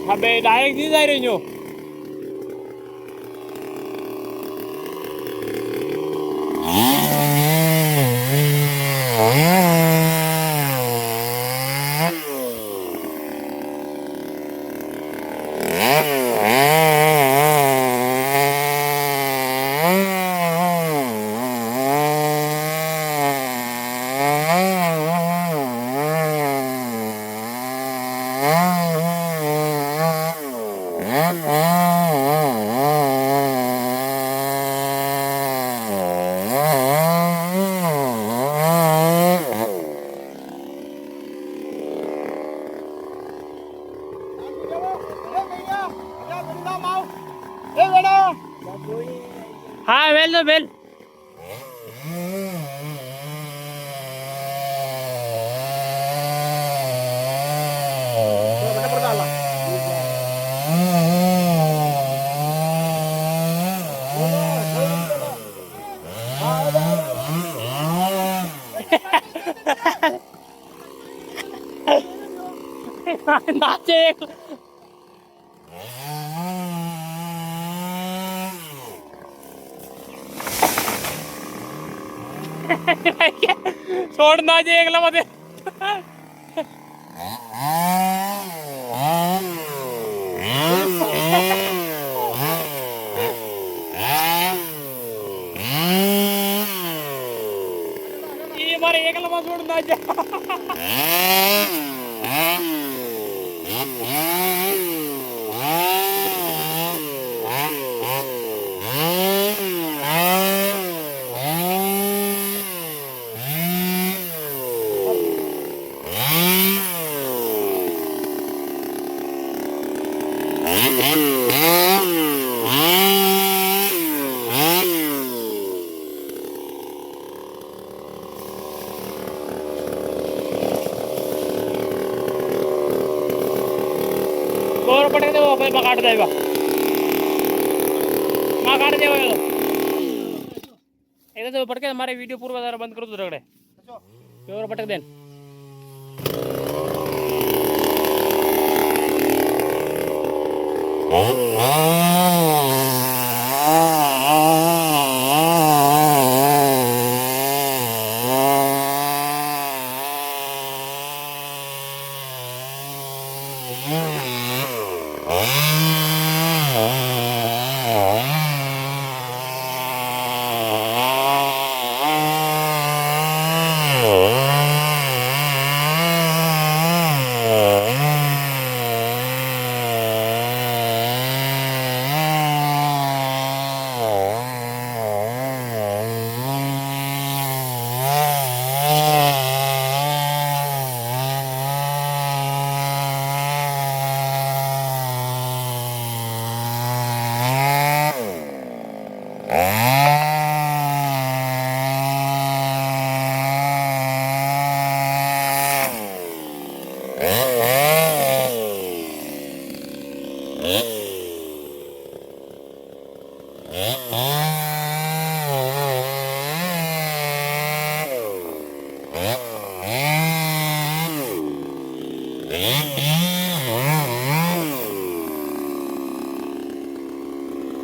હવે ડાયરેક્ટ જી જાય રહ્યો. હા વેલ તો વેલ. નાચે छोड़ ना जे एकला मध्ये ये मारे एकला मध्ये छोड़ ना जे बोर पटक दे भाई काट देगा मां काट देगा इधर से पटके हमारे वीडियो पूरा जरा बंद करो तो रगड़े बोर पटक देन Mm-hmm.